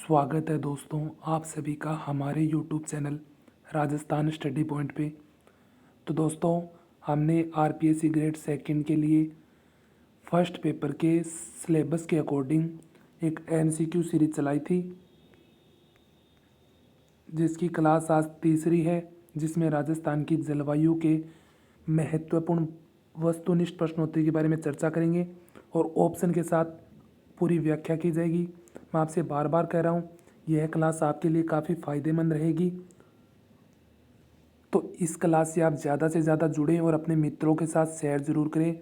स्वागत है दोस्तों आप सभी का हमारे YouTube channel Rajasthan study point पे। तो दोस्तों हमने आरपीएससी ग्रेड सेकंड के लिए फर्स्ट पेपर के सिलेबस के अकॉर्डिंग एक एमसीक्यू सीरीज चलाई थी, जिसकी क्लास आज तीसरी है, जिसमें राजस्थान की जलवायु के महत्वपूर्ण वस्तुनिष्ठ प्रश्नोत्तरी के बारे में चर्चा करेंगे और ऑप्शन के साथ पूरी व्याख्या की जाएगी। मैं आपसे बार बार कह रहा हूँ, यह क्लास आपके लिए काफ़ी फ़ायदेमंद रहेगी, तो इस क्लास से आप ज़्यादा से ज़्यादा जुड़ें और अपने मित्रों के साथ शेयर ज़रूर करें।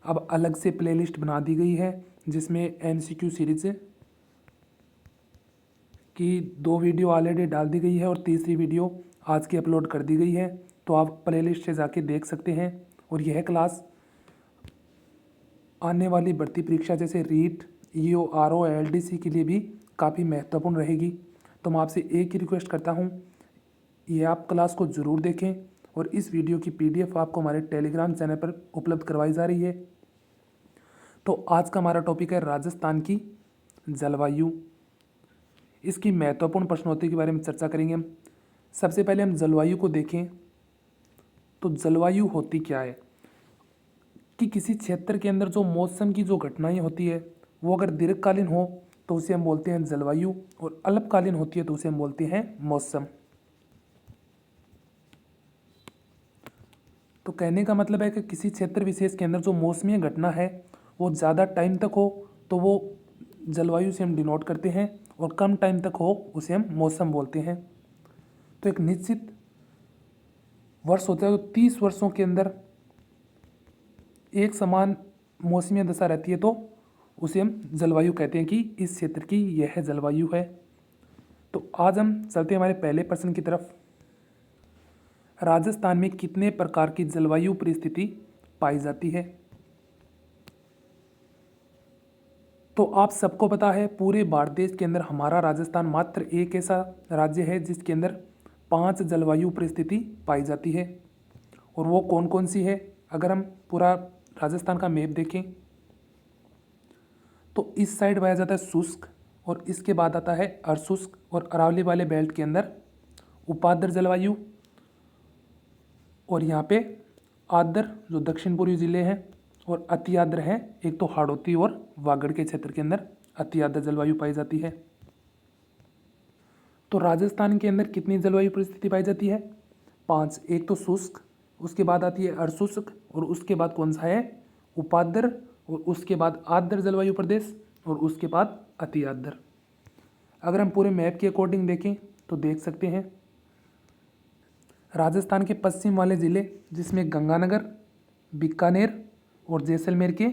अब अलग से प्लेलिस्ट बना दी गई है, जिसमें एमसीक्यू सीरीज की 2 वीडियो ऑलरेडी डाल दी गई है और तीसरी वीडियो आज की अपलोड कर दी गई है, तो आप प्लेलिस्ट से जाके देख सकते हैं। और यह क्लास आने वाली भर्ती परीक्षा जैसे रीट, ईओ, आरओ, एलडीसी के लिए भी काफ़ी महत्वपूर्ण रहेगी। तो मैं आपसे एक ही रिक्वेस्ट करता हूँ, ये आप क्लास को ज़रूर देखें और इस वीडियो की पीडीएफ आपको हमारे टेलीग्राम चैनल पर उपलब्ध करवाई जा रही है। तो आज का हमारा टॉपिक है राजस्थान की जलवायु। इसकी महत्वपूर्ण प्रश्नोत्तरी के बारे में चर्चा करेंगे हम। सबसे पहले हम जलवायु को देखें तो जलवायु होती क्या है कि किसी क्षेत्र के अंदर जो मौसम की जो घटनाएं होती है वो अगर दीर्घकालीन हो तो उसे हम बोलते हैं जलवायु, और अल्पकालीन होती है तो उसे हम बोलते हैं मौसम। तो कहने का मतलब है कि किसी क्षेत्र विशेष के अंदर जो मौसमी घटना है वो ज़्यादा टाइम तक हो तो वो जलवायु से हम डिनोट करते हैं, और कम टाइम तक हो उसे हम मौसम बोलते हैं। तो एक निश्चित वर्ष होता है, तो 30 वर्षों के अंदर एक समान मौसमी दशा रहती है, तो उसे हम जलवायु कहते हैं कि इस क्षेत्र की यह जलवायु है। तो आज हम चलते हैं हमारे पहले प्रश्न की तरफ। राजस्थान में कितने प्रकार की जलवायु परिस्थिति पाई जाती है? तो आप सबको पता है, पूरे भारत देश के अंदर हमारा राजस्थान मात्र एक ऐसा राज्य है जिसके अंदर 5 जलवायु परिस्थिति पाई जाती है। और वो कौन कौन सी है? अगर हम पूरा राजस्थान का मैप देखें तो इस साइड पाया जाता है शुष्क, और इसके बाद आता है अर्धशुष्क, और अरावली वाले बेल्ट के अंदर उपाद्र जलवायु, और यहाँ पे आर्द्र जो दक्षिण पूर्वी जिले हैं, और अति आर्द्र है एक तो हाड़ौती और वागड़ के क्षेत्र के अंदर अति आर्द्र जलवायु पाई जाती है। तो राजस्थान के अंदर कितनी जलवायु परिस्थिति पाई जाती है? 5। एक तो शुष्क, उसके बाद आती है अर्धशुष्क, और उसके बाद कौन सा है? उपाद्र, और उसके बाद आर्द्र जलवायु प्रदेश, और उसके बाद अति आर्द्र। अगर हम पूरे मैप के अकॉर्डिंग देखें तो देख सकते हैं, राजस्थान के पश्चिम वाले ज़िले जिसमें गंगानगर, बीकानेर और जैसलमेर के,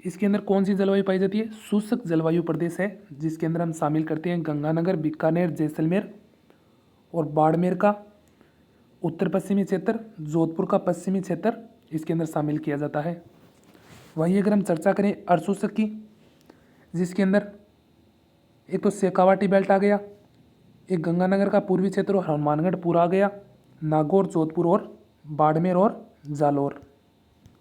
इसके अंदर कौन सी जलवायु पाई जाती है? शुष्क जलवायु प्रदेश है, जिसके अंदर हम शामिल करते हैं गंगानगर, बीकानेर, जैसलमेर और बाड़मेर का उत्तर पश्चिमी क्षेत्र, जोधपुर का पश्चिमी क्षेत्र इसके अंदर शामिल किया जाता है। वहीं अगर हम चर्चा करें अर्धशुष्क की, जिसके अंदर एक तो शेखावाटी बेल्ट आ गया, एक गंगानगर का पूर्वी क्षेत्र और हनुमानगढ़ पूरा आ गया, नागौर, जोधपुर और बाड़मेर और जालौर।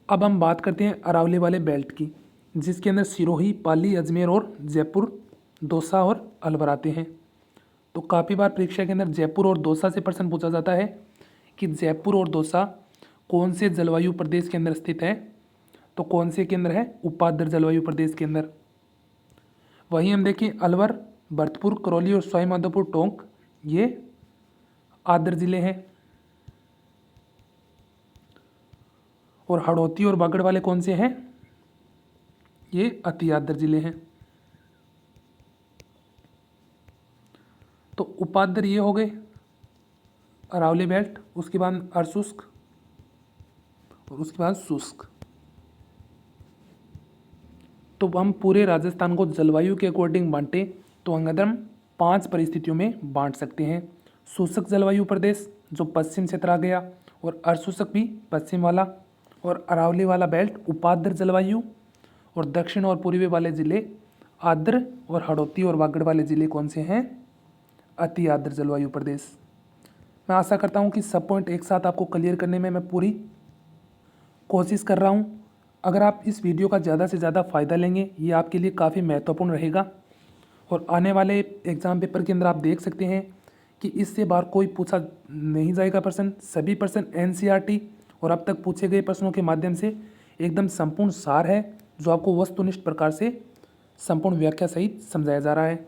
अब हम बात करते हैं अरावली वाले बेल्ट की, जिसके अंदर सिरोही, पाली, अजमेर और जयपुर, दौसा और अलवर आते हैं। तो काफ़ी बार परीक्षा के अंदर जयपुर और दौसा से प्रश्न पूछा जाता है कि जयपुर और दौसा कौन से जलवायु प्रदेश के अंदर स्थित है? तो कौन से के अंदर है? उपाद्र जलवायु प्रदेश के अंदर। वहीं हम देखें अलवर, भरतपुर, करौली और सवाई माधोपुर, टोंक, ये आर्द्र जिले हैं। और हड़ौती और बागड़ वाले कौन से हैं? ये अति आर्द्र जिले हैं। तो उपाद्र ये हो गए अरावली बेल्ट, उसके बाद अर्धशुष्क और उसके बाद शुष्क। तो हम पूरे राजस्थान को जलवायु के अकॉर्डिंग बांटे तो अगर हम 5 परिस्थितियों में बांट सकते हैं। शुष्क जलवायु प्रदेश जो पश्चिम क्षेत्र आ गया, और अर्धशुष्क भी पश्चिम वाला, और अरावली वाला बेल्ट उपाद्र जलवायु, और दक्षिण और पूर्वी वाले जिले आर्द्र, और हड़ौती और वागड़ वाले जिले कौन से हैं? अति आर्द्र जलवायु प्रदेश। मैं आशा करता हूं कि सब पॉइंट एक साथ आपको क्लियर करने में मैं पूरी कोशिश कर रहा हूं। अगर आप इस वीडियो का ज़्यादा से ज़्यादा फ़ायदा लेंगे, ये आपके लिए काफ़ी महत्वपूर्ण रहेगा। और आने वाले एग्ज़ाम पेपर के अंदर आप देख सकते हैं कि इससे बाहर कोई पूछा नहीं जाएगा प्रश्न। सभी प्रश्न एनसीईआरटी और अब तक पूछे गए प्रश्नों के माध्यम से एकदम संपूर्ण सार है, जो आपको वस्तुनिष्ठ प्रकार से संपूर्ण व्याख्या सहित समझाया जा रहा है।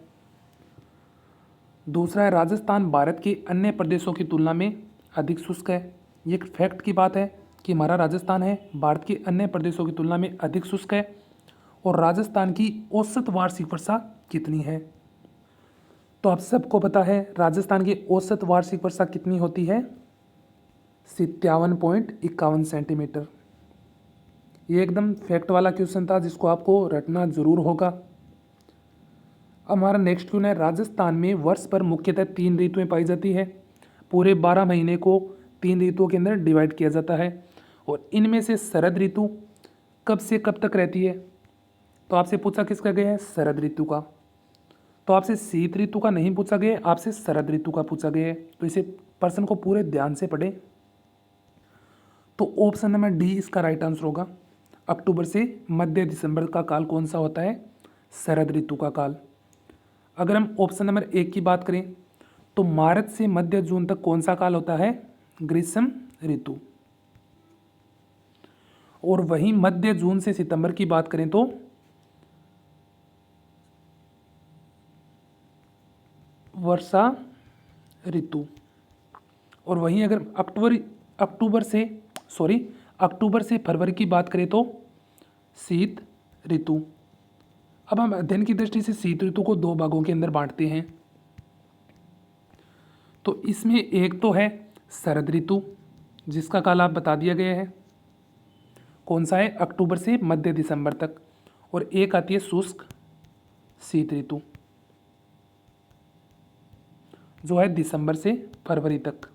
दूसरा है, राजस्थान भारत के अन्य प्रदेशों की तुलना में अधिक शुष्क है। ये एक फैक्ट की बात है कि हमारा राजस्थान है भारत के अन्य प्रदेशों की तुलना में अधिक शुष्क है। और राजस्थान की औसत वार्षिक वर्षा कितनी है? तो आप सबको पता है राजस्थान की औसत वार्षिक वर्षा कितनी होती है? 57.51 सेंटीमीटर। ये एकदम फैक्ट वाला क्वेश्चन था जिसको आपको रटना जरूर होगा। अब हमारा नेक्स्ट क्वेश्चन है, राजस्थान में वर्ष पर मुख्यतः 3 ऋतुएं पाई जाती है। पूरे 12 महीने को 3 ऋतुओं के अंदर डिवाइड किया जाता है और इनमें से शरद ऋतु कब से कब तक रहती है? तो आपसे पूछा किसका गया है? शरद ऋतु का। तो आपसे शीत ऋतु का नहीं पूछा गया, आपसे शरद ऋतु का पूछा गया है। तो इसे प्रश्न को पूरे ध्यान से पढ़ें। तो ऑप्शन नंबर डी इसका राइट आंसर होगा। अक्टूबर से मध्य दिसंबर का काल कौन सा होता है? शरद ऋतु का काल। अगर हम ऑप्शन नंबर 1 की बात करें तो मार्च से मध्य जून तक कौन सा काल होता है? ग्रीष्म ऋतु। और वहीं मध्य जून से सितंबर की बात करें तो वर्षा ऋतु। और वहीं अगर अक्टूबर से फरवरी की बात करें तो शीत ऋतु। अब हम अध्ययन की दृष्टि से शीत ऋतु को 2 भागों के अंदर बांटते हैं। तो इसमें एक तो है शरद ऋतु, जिसका काल आप बता दिया गया है कौन सा है? अक्टूबर से मध्य दिसंबर तक। और एक आती है शुष्क शीत ऋतु, जो है दिसंबर से फरवरी तक।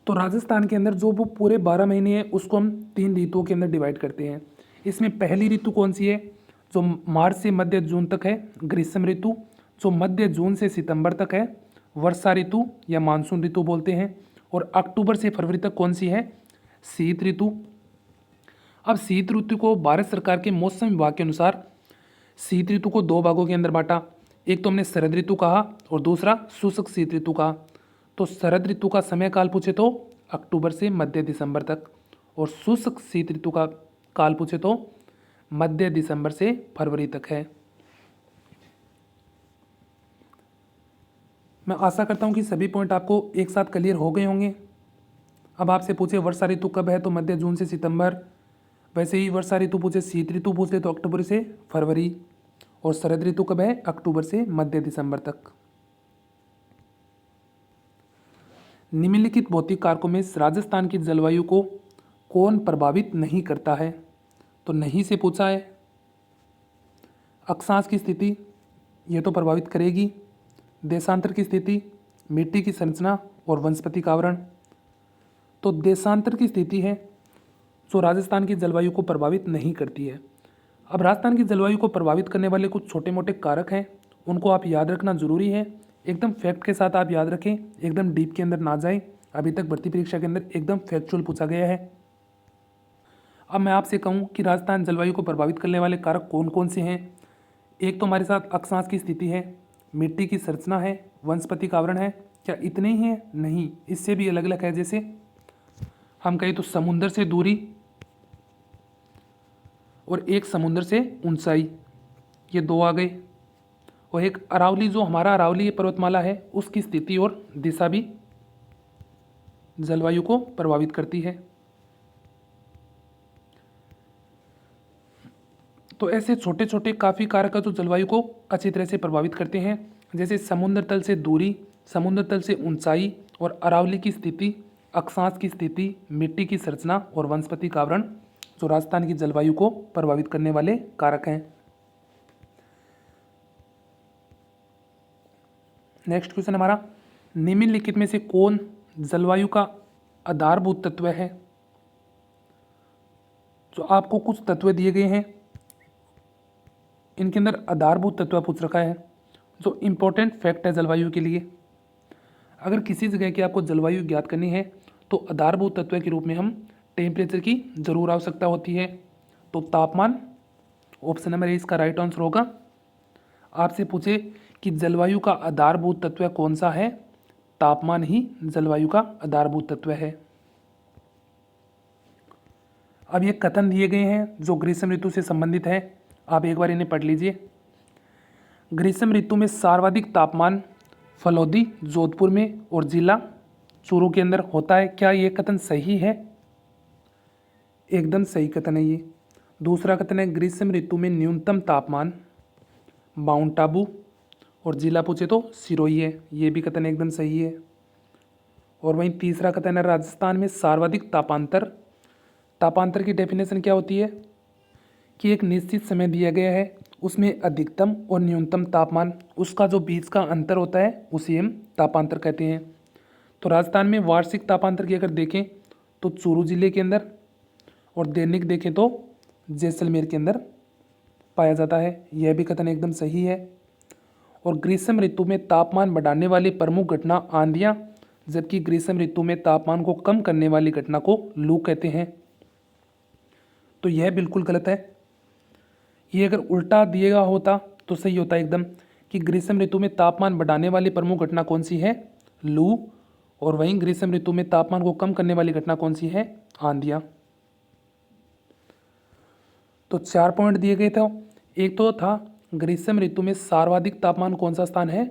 तो राजस्थान के अंदर जो वो पूरे 12 महीने हैं उसको हम 3 ऋतुओं के अंदर डिवाइड करते हैं। इसमें पहली ऋतु कौन सी है? जो मार्च से मध्य जून तक है, ग्रीष्म ऋतु। जो मध्य जून से सितंबर तक है, वर्षा ऋतु या मानसून ऋतु बोलते हैं। और अक्टूबर से फरवरी तक कौन सी है? शीत ऋतु। अब शीत ऋतु को भारत सरकार के मौसम विभाग के अनुसार शीत ऋतु को 2 भागों के अंदर बांटा। एक तो हमने शरद ऋतु कहा और दूसरा शुष्क शीत ऋतु कहा। तो शरद ऋतु का समय काल पूछे तो अक्टूबर से मध्य दिसंबर तक, और शुष्क शीत ऋतु का काल पूछे तो मध्य दिसंबर से फरवरी तक है। मैं आशा करता हूं कि सभी पॉइंट आपको एक साथ क्लियर हो गए होंगे। अब आपसे पूछे वर्षा ऋतु कब है तो मध्य जून से सितंबर, वैसे ही वर्षा ऋतु पूछे, शीत ऋतु पूछ ले तो अक्टूबर से फरवरी, और शरद ऋतु कब है? अक्टूबर से मध्य दिसंबर तक। निम्नलिखित भौतिक कारकों में राजस्थान की जलवायु को कौन प्रभावित नहीं करता है? तो नहीं से पूछा है। अक्षांश की स्थिति ये तो प्रभावित करेगी, देशांतर की स्थिति, मिट्टी की संरचना और वनस्पति आवरण। तो देशांतर की स्थिति है जो राजस्थान की जलवायु को प्रभावित नहीं करती है। अब राजस्थान की जलवायु को प्रभावित करने वाले कुछ छोटे मोटे कारक हैं, उनको आप याद रखना जरूरी है। एकदम फैक्ट के साथ आप याद रखें, एकदम डीप के अंदर ना जाए। अभी तक भर्ती परीक्षा के अंदर एकदम फैक्चुअल पूछा गया है। अब मैं आपसे कहूँ कि राजस्थान जलवायु को प्रभावित करने वाले कारक कौन कौन से हैं? एक तो हमारे साथ अक्षांश की स्थिति है, मिट्टी की संरचना है, वनस्पति आवरण है। क्या इतने ही हैं? नहीं, इससे भी अलग अलग है। जैसे हम कहें तो समुद्र से दूरी और एक समुद्र से ऊंचाई, ये 2 आ गए। और एक अरावली, जो हमारा अरावली पर्वतमाला है उसकी स्थिति और दिशा भी जलवायु को प्रभावित करती है। तो ऐसे छोटे छोटे काफ़ी कारक जो जलवायु को अच्छी तरह से प्रभावित करते हैं, जैसे समुद्र तल से दूरी, समुद्र तल से ऊंचाई और अरावली की स्थिति, अक्षांश की स्थिति, मिट्टी की संरचना और वनस्पति आवरण, जो राजस्थान की जलवायु को प्रभावित करने वाले कारक हैं। नेक्स्ट क्वेश्चन हमारा, निम्नलिखित में से कौन जलवायु का आधारभूत तत्व है? जो आपको कुछ तत्व दिए गए हैं, इनके अंदर आधारभूत तत्व पूछ रखा है जो इंपॉर्टेंट फैक्ट है जलवायु के लिए। अगर किसी जगह की आपको जलवायु ज्ञात करनी है तो आधारभूत तत्व के रूप में हम टेम्परेचर की जरूर आवश्यकता होती है। तो तापमान, ऑप्शन नंबर ए इसका राइट आंसर होगा। आपसे पूछे कि जलवायु का आधारभूत तत्व कौन सा है, तापमान ही जलवायु का आधारभूत तत्व है। अब ये कथन दिए गए हैं जो ग्रीष्म ऋतु से संबंधित है, आप एक बार इन्हें पढ़ लीजिए। ग्रीष्म ऋतु में सर्वाधिक तापमान फलौदी, जोधपुर में और जिला चूरू के अंदर होता है। क्या ये कथन सही है? एकदम सही कथन है ये। दूसरा कथन है ग्रीष्म ऋतु में न्यूनतम तापमान माउंट आबू और जिला पूछे तो सिरोही है, ये भी कथन एकदम सही है। और वहीं तीसरा कथन है राजस्थान में सर्वाधिक तापांतर। तापांतर की डेफिनेशन क्या होती है कि एक निश्चित समय दिया गया है, उसमें अधिकतम और न्यूनतम तापमान, उसका जो बीच का अंतर होता है उसे हम तापांतर कहते हैं। तो राजस्थान में वार्षिक तापांतर की अगर देखें तो चूरू जिले के अंदर, और दैनिक देखें तो जैसलमेर के अंदर पाया जाता है। यह भी कथन एकदम सही है। और ग्रीष्म ऋतु में तापमान बढ़ाने वाली प्रमुख घटना आंधियाँ, जबकि ग्रीष्म ऋतु में तापमान को कम करने वाली घटना को लू कहते हैं। तो यह बिल्कुल गलत है। ये अगर उल्टा दिएगा होता तो सही होता एकदम, कि ग्रीष्म ऋतु में तापमान बढ़ाने वाली प्रमुख घटना कौन सी है, लू, और वहीं ग्रीष्म ऋतु में तापमान को कम करने वाली घटना कौन सी है, आंधियाँ। तो 4 पॉइंट दिए गए थे। एक तो था ग्रीष्म ऋतु में सर्वाधिक तापमान कौन सा स्थान है,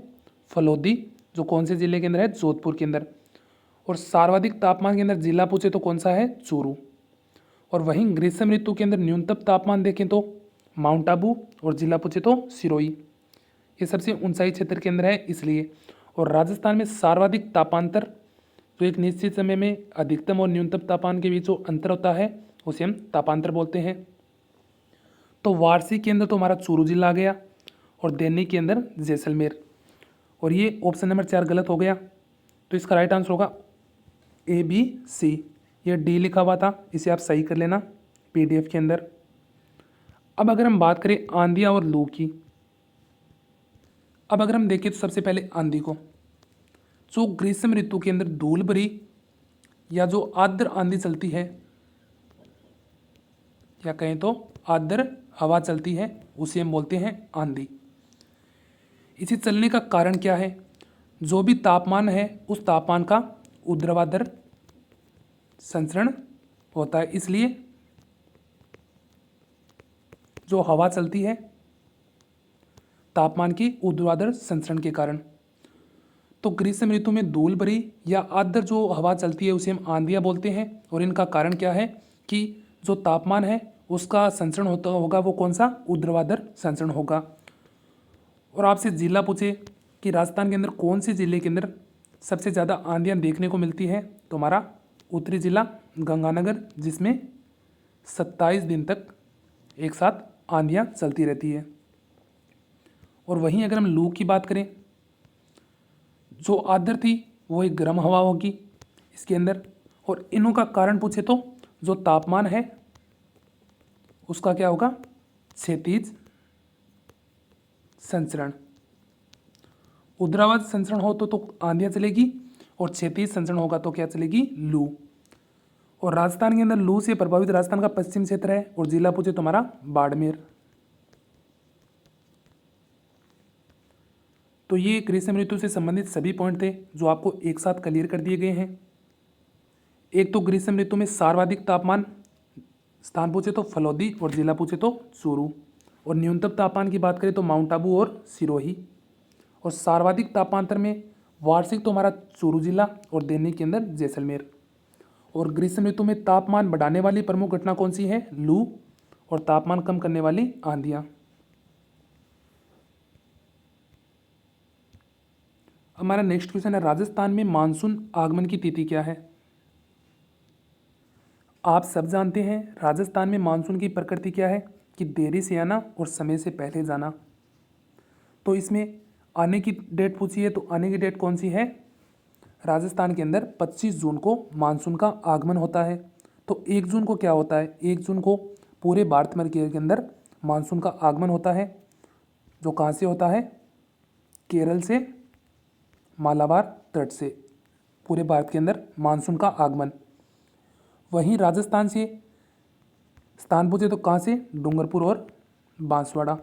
फलौदी, जो कौन से जिले के अंदर है, जोधपुर के अंदर। और सर्वाधिक तापमान के अंदर जिला पूछे तो कौन सा है, चूरू। और वहीं ग्रीष्म ऋतु के अंदर न्यूनतम तापमान देखें तो माउंट आबू, और जिला पूछे तो सिरोही। ये सबसे ऊंचाई क्षेत्र के अंदर है इसलिए। और राजस्थान में सर्वाधिक तापांतर, तो एक निश्चित समय में अधिकतम और न्यूनतम तापमान के बीच जो अंतर होता है उसे हम तापांतर बोलते हैं। तो वार्षिक के अंदर तो हमारा चूरू जिला आ गया, और दैनिक के अंदर जैसलमेर। और ये ऑप्शन नंबर 4 गलत हो गया, तो इसका राइट आंसर होगा ए बी सी। ये डी लिखा हुआ था, इसे आप सही कर लेना पीडीएफ के अंदर। अब अगर हम बात करें आंधियाँ और लू की, अब अगर हम देखें तो सबसे पहले आंधी को, जो ग्रीष्म ऋतु के अंदर धूल भरी या जो आर्द्र आंधी चलती है, या कहें तो आर्द्र हवा चलती है, उसे हम बोलते हैं आंधी। इसे चलने का कारण क्या है, जो भी तापमान है उस तापमान का ऊर्ध्वाधर संचरण होता है, इसलिए जो हवा चलती है तापमान की ऊर्ध्वाधर संचरण के कारण। तो ग्रीष्म ऋतु में धूल भरी या आर्द्र जो हवा चलती है उसे हम आंधियाँ बोलते हैं। और इनका कारण क्या है कि जो तापमान है उसका संचरण होता होगा, वो कौन सा, ऊर्ध्वाधर संचरण होगा। और आपसे जिला पूछे कि राजस्थान के अंदर कौन से जिले के अंदर सबसे ज़्यादा आंधियाँ देखने को मिलती है, तो हमारा उत्तरी जिला गंगानगर, जिसमें 27 दिन तक एक साथ आंधियाँ चलती रहती है। और वहीं अगर हम लू की बात करें, जो आर्द्र थी वो एक गर्म हवा होगी इसके अंदर। और इनों का कारण पूछे तो जो तापमान है उसका क्या होगा, क्षैतिज संचरण। ऊर्ध्वाधर संचरण हो तो आंधियाँ चलेगी, और क्षैतिज संचरण होगा तो क्या चलेगी, लू। और राजस्थान के अंदर लू से प्रभावित राजस्थान का पश्चिम क्षेत्र है, और जिला पूछे तो हमारा बाड़मेर। तो ये ग्रीष्म ऋतु से संबंधित सभी पॉइंट थे जो आपको एक साथ क्लियर कर दिए गए हैं। एक तो ग्रीष्म ऋतु में सर्वाधिक तापमान, स्थान पूछे तो फलौदी और जिला पूछे तो चूरू। और न्यूनतम तापमान की बात करें तो माउंट आबू और सिरोही। और सर्वाधिक तापांतर में वार्षिक तो हमारा चूरू जिला और दैनिक के अंदर जैसलमेर। और ग्रीष्म ऋतु में तापमान बढ़ाने वाली प्रमुख घटना कौन सी है, लू, और तापमान कम करने वाली आंधियाँ। हमारा नेक्स्ट क्वेश्चन है राजस्थान में मानसून आगमन की तिथि क्या है। आप सब जानते हैं राजस्थान में मानसून की प्रकृति क्या है कि देरी से आना और समय से पहले जाना। तो इसमें आने की डेट पूछी है, तो आने की डेट कौन सी है, राजस्थान के अंदर 25 जून को मानसून का आगमन होता है। तो 1 जून को क्या होता है, 1 जून को पूरे भारतवर्ष के अंदर मानसून का आगमन होता है, जो कहाँ से होता है, केरल से मालाबार तट से पूरे भारत के अंदर मानसून का आगमन। वहीं राजस्थान से स्थान पूछे तो कहाँ से, डूंगरपुर और बांसवाड़ा।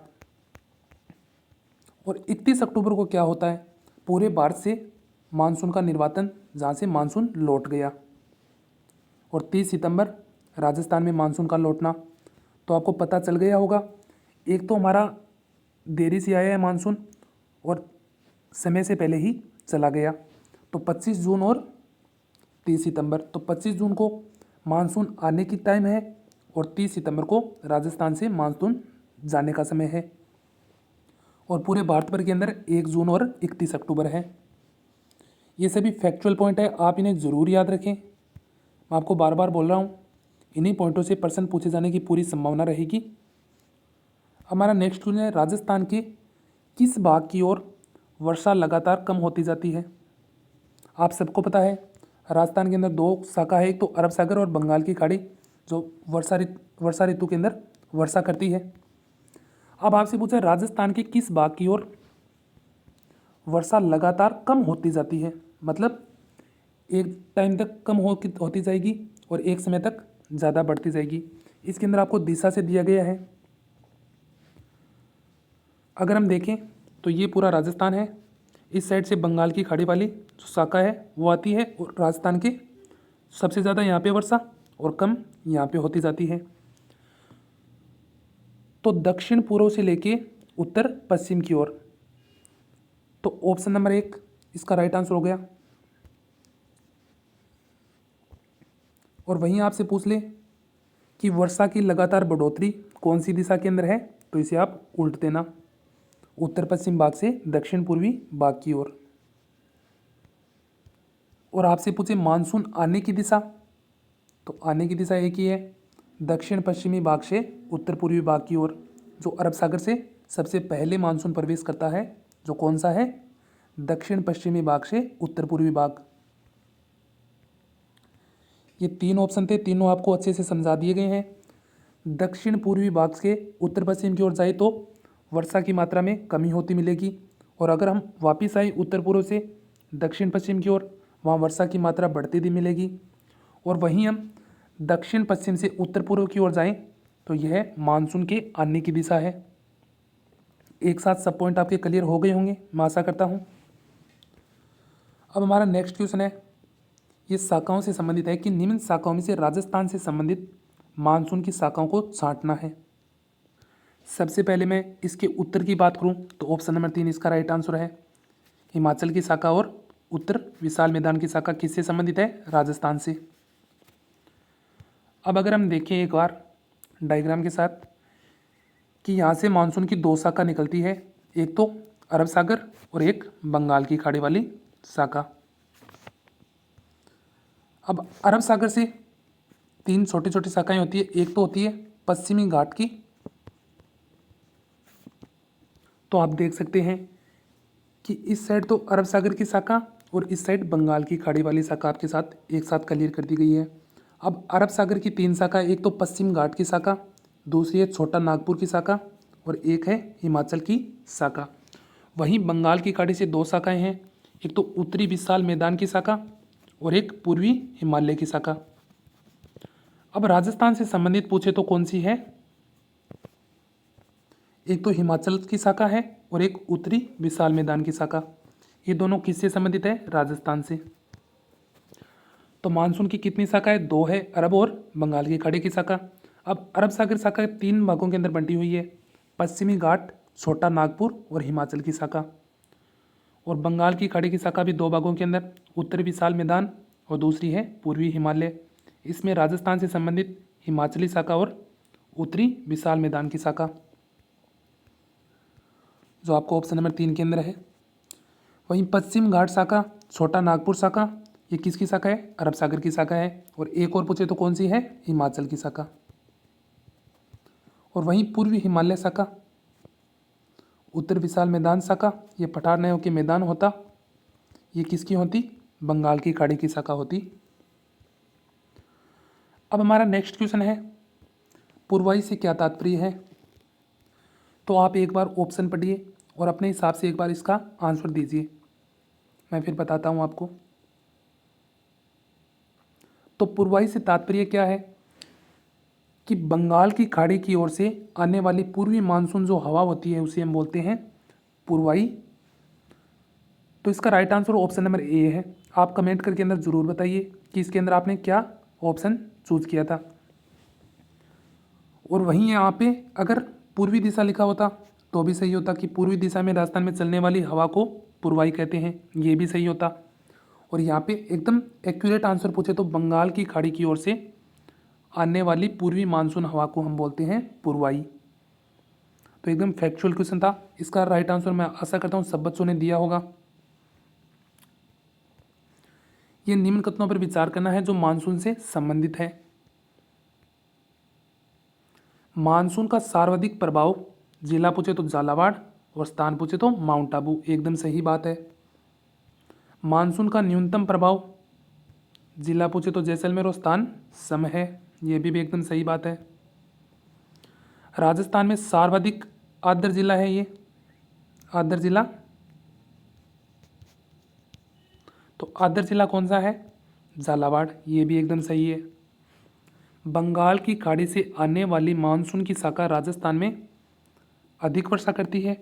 और 31 अक्टूबर को क्या होता है, पूरे भारत से मानसून का निर्वातन, जहाँ से मानसून लौट गया। और 30 सितंबर राजस्थान में मानसून का लौटना। तो आपको पता चल गया होगा, एक तो हमारा देरी से आया है मानसून और समय से पहले ही चला गया। तो 25 जून और 30 सितंबर, तो 25 जून को मानसून आने की टाइम है और 30 सितंबर को राजस्थान से मानसून जाने का समय है। और पूरे भारत भर के अंदर 1 जून और 31 अक्टूबर है। ये सभी फैक्चुअल पॉइंट है, आप इन्हें ज़रूर याद रखें। मैं आपको बार बार बोल रहा हूँ, इन्हीं पॉइंटों से प्रश्न पूछे जाने की पूरी संभावना रहेगी। हमारा नेक्स्ट क्वेश्चन है, राजस्थान के किस भाग की ओर वर्षा लगातार कम होती जाती है। आप सबको पता है राजस्थान के अंदर दो शाखा है, एक तो अरब सागर और बंगाल की खाड़ी, जो वर्षा ऋतु के अंदर वर्षा करती है। अब आपसे पूछा राजस्थान के किस भाग की ओर वर्षा लगातार कम होती जाती है, मतलब एक टाइम तक कम होती जाएगी और एक समय तक ज़्यादा बढ़ती जाएगी। इसके अंदर आपको दिशा से दिया गया है। अगर हम देखें तो ये पूरा राजस्थान है, इस साइड से बंगाल की खाड़ी वाली जो शाखा है वो आती है और राजस्थान के सबसे ज़्यादा यहाँ पे वर्षा और कम यहाँ पे होती जाती है। तो दक्षिण पूर्व से लेके उत्तर पश्चिम की ओर, तो ऑप्शन नंबर 1 इसका राइट आंसर हो गया। और वहीं आपसे पूछ ले कि वर्षा की लगातार बढ़ोतरी कौन सी दिशा के अंदर है, तो इसे आप उल्ट देना, उत्तर पश्चिम भाग से दक्षिण पूर्वी भाग की ओर। और आपसे पूछे मानसून आने की दिशा, तो आने की दिशा एक ही है, दक्षिण पश्चिमी भाग से उत्तर पूर्वी भाग की ओर। जो अरब सागर से सबसे पहले मानसून प्रवेश करता है, जो कौन सा है, दक्षिण पश्चिमी भाग से उत्तर पूर्वी भाग। ये 3 ऑप्शन थे, तीनों आपको अच्छे से समझा दिए गए हैं। दक्षिण पूर्वी भाग से उत्तर पश्चिम की ओर जाए तो वर्षा की मात्रा में कमी होती मिलेगी, और अगर हम वापस आए उत्तर पूर्व से दक्षिण पश्चिम की ओर, वहाँ वर्षा की मात्रा बढ़ती भी मिलेगी। और वहीं हम दक्षिण पश्चिम से उत्तर पूर्व की ओर जाएं तो यह मानसून के आने की दिशा है। एक साथ सब पॉइंट आपके क्लियर हो गए होंगे, मैं आशा करता हूँ। अब हमारा नेक्स्ट क्वेश्चन है, ये शाखाओं से संबंधित है कि निम्न शाखाओं में से राजस्थान से संबंधित मानसून की शाखाओं को छांटना है। सबसे पहले मैं इसके उत्तर की बात करूं तो ऑप्शन नंबर 3 इसका राइट आंसर है। हिमाचल की शाखा और उत्तर विशाल मैदान की शाखा किससे संबंधित है, राजस्थान से। अब अगर हम देखें एक बार डायग्राम के साथ कि यहाँ से मानसून की 2 शाखा निकलती है, एक तो अरब सागर और एक बंगाल की खाड़ी वाली शाखा। अब अरब सागर से 3 छोटी छोटी शाखाएं होती है, एक तो होती है पश्चिमी घाट की, तो आप देख सकते हैं कि इस साइड तो अरब सागर की शाखा और इस साइड बंगाल की खाड़ी वाली शाखा आपके साथ एक साथ क्लियर कर दी गई है। अब अरब सागर की 3 शाखा, एक तो पश्चिम घाट की शाखा, दूसरी है छोटा नागपुर की शाखा और एक है हिमाचल की शाखा। वहीं बंगाल की खाड़ी से 2 शाखाएं हैं, एक तो उत्तरी विशाल मैदान की शाखा और एक पूर्वी हिमालय की शाखा। अब राजस्थान से संबंधित पूछे तो कौन सी है, एक तो हिमाचल की शाखा है और एक उत्तरी विशाल मैदान की शाखा। ये दोनों किससे संबंधित है, राजस्थान से। तो मानसून की कितनी शाखा है, 2 है, अरब और बंगाल की खाड़ी की शाखा। अब अरब सागर शाखा 3 भागों के अंदर बंटी हुई है, पश्चिमी घाट, छोटा नागपुर और हिमाचल की शाखा। और बंगाल की खाड़ी की शाखा भी 2 भागों के अंदर, उत्तरी विशाल मैदान और दूसरी है पूर्वी हिमालय। इसमें राजस्थान से संबंधित हिमाचली शाखा और उत्तरी विशाल मैदान की शाखा, जो आपको ऑप्शन नंबर 3 के अंदर है। वहीं पश्चिम घाट शाखा, छोटा नागपुर शाखा, ये किसकी शाखा है, अरब सागर की शाखा है। और एक और पूछे तो कौन सी है, हिमाचल की शाखा। और वहीं पूर्वी हिमालय शाखा, उत्तर विशाल मैदान शाखा, ये पठार नयों के मैदान होता, ये किसकी होती, बंगाल की खाड़ी की शाखा होती। अब हमारा नेक्स्ट क्वेश्चन है, पूर्वाई से क्या तात्पर्य है। तो आप एक बार ऑप्शन पढ़िए और अपने हिसाब से एक बार इसका आंसर दीजिए, मैं फिर बताता हूँ आपको। तो पूर्वाई से तात्पर्य क्या है कि बंगाल की खाड़ी की ओर से आने वाली पूर्वी मानसून जो हवा होती है उसे हम बोलते हैं पूर्वाई। तो इसका right answer option number A है। आप कमेंट करके अंदर ज़रूर बताइए कि इसके अंदर आपने क्या ऑप्शन चूज किया था। और वहीं यहाँ पे अगर पूर्वी दिशा लिखा होता तो भी सही होता कि पूर्वी दिशा में राजस्थान में चलने वाली हवा को पूर्वाई कहते हैं, ये भी सही होता। और यहाँ पे एकदम एक्यूरेट आंसर पूछे तो बंगाल की खाड़ी की ओर से आने वाली पूर्वी मानसून हवा को हम बोलते हैं पूर्वाई। तो एकदम फैक्चुअल क्वेश्चन था। इसका राइट आंसर मैं आशा करता हूँ सब बच्चों ने दिया होगा। ये निम्न कथनों पर विचार करना है जो मानसून से संबंधित है। मानसून का सर्वाधिक प्रभाव जिला पूछे तो झालावाड़ और स्थान पूछे तो माउंट आबू, एकदम सही बात है। मानसून का न्यूनतम प्रभाव जिला पूछे तो जैसलमेर और स्थान सम है, ये भी एकदम सही बात है। राजस्थान में सर्वाधिक आर्द्र जिला है ये आर्द्र जिला, तो आर्द्र जिला कौन सा है? झालावाड़, ये भी एकदम सही है। बंगाल की खाड़ी से आने वाली मानसून की शाखा राजस्थान में अधिक वर्षा करती है।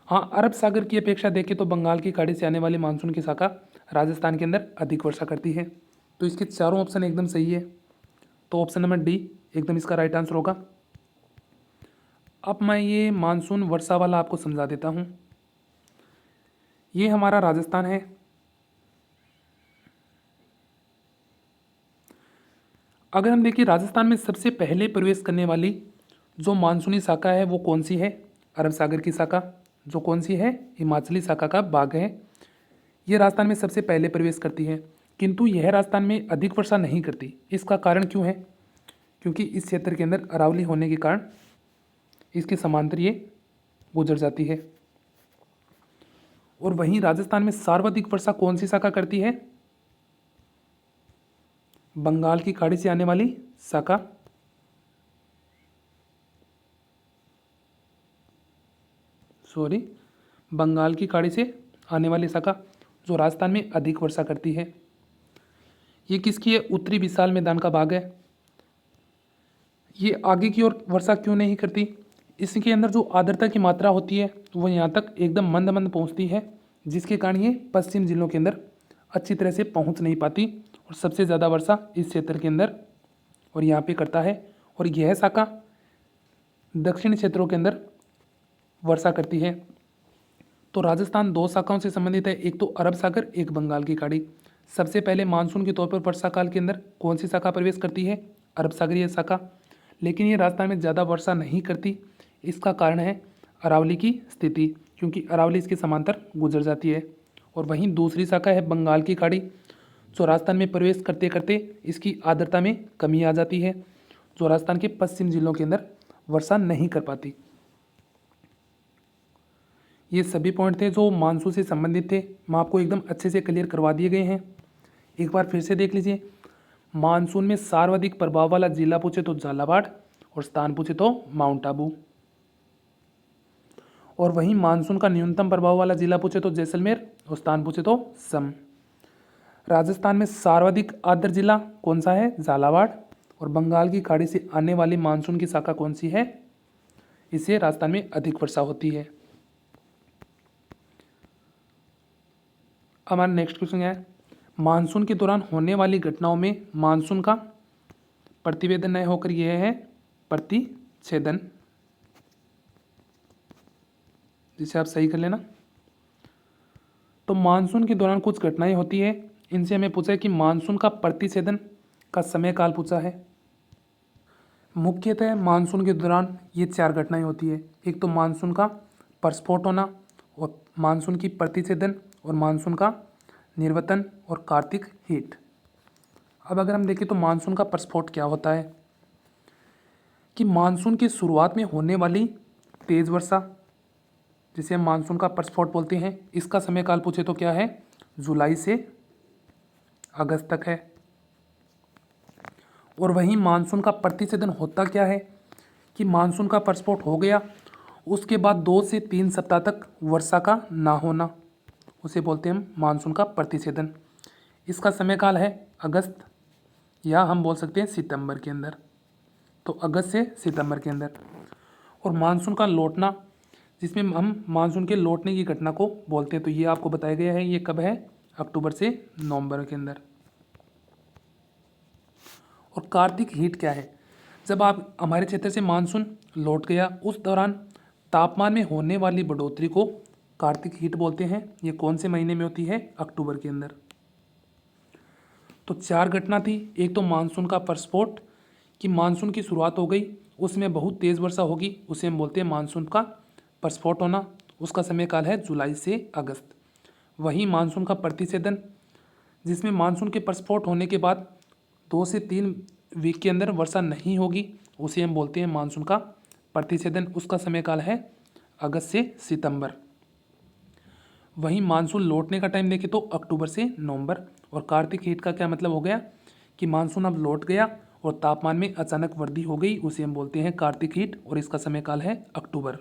हाँ, अरब सागर की अपेक्षा देखें तो बंगाल की खाड़ी से आने वाली मानसून की शाखा राजस्थान के अंदर अधिक वर्षा करती है। तो इसके चारों ऑप्शन एकदम सही है। तो ऑप्शन नंबर डी एकदम इसका राइट आंसर होगा। अब मैं ये मानसून वर्षा वाला आपको समझा देता हूँ। ये हमारा राजस्थान है। अगर हम देखिए राजस्थान में सबसे पहले प्रवेश करने वाली जो मानसूनी शाखा है वो कौन सी है? अरब सागर की शाखा। जो कौन सी है? हिमाचली शाखा का भाग है। ये राजस्थान में सबसे पहले प्रवेश करती है, किंतु यह राजस्थान में अधिक वर्षा नहीं करती। इसका कारण क्यों है? क्योंकि इस क्षेत्र के अंदर अरावली होने के कारण इसके समांतर ये गुजर जाती है। और वहीं राजस्थान में सर्वाधिक वर्षा कौन सी शाखा करती है? बंगाल की खाड़ी से आने वाली शाखा। बंगाल की खाड़ी से आने वाली शाखा जो राजस्थान में अधिक वर्षा करती है। ये किसकी है? उत्तरी विशाल मैदान का भाग है। ये आगे की ओर वर्षा क्यों नहीं करती? इसके अंदर जो आर्द्रता की मात्रा होती है वो यहाँ तक एकदम मंद मंद पहुँचती है, जिसके कारण ये पश्चिम जिलों के अंदर अच्छी तरह से पहुँच नहीं पाती। और सबसे ज़्यादा वर्षा इस क्षेत्र के अंदर और यहाँ पे करता है। और यह शाखा दक्षिणी क्षेत्रों के अंदर वर्षा करती है। तो राजस्थान दो शाखाओं से संबंधित है, एक तो अरब सागर, एक बंगाल की खाड़ी। सबसे पहले मानसून के तौर पर वर्षा काल के अंदर कौन सी शाखा प्रवेश करती है? अरब सागरीय शाखा। लेकिन ये राजस्थान में ज़्यादा वर्षा नहीं करती। इसका कारण है अरावली की स्थिति, क्योंकि अरावली इसके समांतर गुजर जाती है। और वहीं दूसरी शाखा है बंगाल की खाड़ी, जो राजस्थान में प्रवेश करते करते इसकी आर्द्रता में कमी आ जाती है, जो राजस्थान के पश्चिम जिलों के अंदर वर्षा नहीं कर पाती। ये सभी पॉइंट थे जो मानसून से संबंधित थे, मैं आपको एकदम अच्छे से क्लियर करवा दिए गए हैं। एक बार फिर से देख लीजिए। मानसून में सर्वाधिक प्रभाव वाला जिला पूछे तो झालावाड़ और स्थान पूछे तो माउंट आबू। और वहीं मानसून का न्यूनतम प्रभाव वाला जिला पूछे तो जैसलमेर और स्थान पूछे तो सम। राजस्थान में सर्वाधिक आर्द्र जिला कौन सा है? झालावाड़। और बंगाल की खाड़ी से आने वाली मानसून की शाखा कौन सी है? इससे राजस्थान में अधिक वर्षा होती है। हमारा नेक्स्ट क्वेश्चन है, मानसून के दौरान होने वाली घटनाओं में मानसून का प्रतिवेदन न होकर यह है प्रतिच्छेदन, जिसे आप सही कर लेना। तो मानसून के दौरान कुछ घटनाएं होती है, इनसे हमें पूछा है कि मानसून का प्रतिच्छेदन का समय काल पूछा है। मुख्यतः मानसून के दौरान ये चार घटनाएं होती है। एक तो मानसून का प्रस्फोट होना, और मानसून की प्रतिच्छेदन, और मानसून का निर्वतन और कार्तिक हीट। अब अगर हम देखें तो मानसून का प्रस्फोट क्या होता है कि मानसून की शुरुआत में होने वाली तेज वर्षा, जिसे हम मानसून का प्रस्फोट बोलते हैं, इसका समय काल पूछे तो क्या है? जुलाई से अगस्त तक है। और वहीं मानसून का प्रतिच्छेदन होता क्या है कि मानसून का प्रस्फोट हो गया, उसके बाद 2 से 3 सप्ताह तक वर्षा का ना होना, उसे बोलते हैं हम मानसून का प्रतिच्छेदन। इसका समय काल है अगस्त, या हम बोल सकते हैं सितंबर के अंदर। तो अगस्त से सितंबर के अंदर। और मानसून का लौटना, जिसमें हम मानसून के लौटने की घटना को बोलते हैं, तो ये आपको बताया गया है, ये कब है, अक्टूबर से नवंबर के अंदर। और कार्तिक हीट क्या है, जब आप हमारे क्षेत्र से मानसून लौट गया उस दौरान तापमान में होने वाली बढ़ोतरी को कार्तिक हीट बोलते हैं। ये कौन से महीने में होती है, अक्टूबर के अंदर। तो 4 घटना थी। एक तो मानसून का प्रस्फोट, कि मानसून की शुरुआत हो गई, उसमें बहुत तेज़ वर्षा होगी, उसे हम बोलते हैं मानसून का प्रस्फोट होना। उसका समय काल है जुलाई से अगस्त। वहीं मानसून का प्रतिछेदन, जिसमें मानसून के प्रस्फोट होने के बाद 2 से 3 वीक के अंदर वर्षा नहीं होगी, उसे हम बोलते हैं मानसून का प्रतिछेदन। उसका समय काल है अगस्त से सितंबर। वहीं मानसून लौटने का टाइम देखें तो अक्टूबर से नवंबर। और कार्तिक हीट का क्या मतलब हो गया, कि मानसून अब लौट गया और तापमान में अचानक वृद्धि हो गई, उसे हम बोलते हैं कार्तिक हीट, और इसका समय काल है अक्टूबर।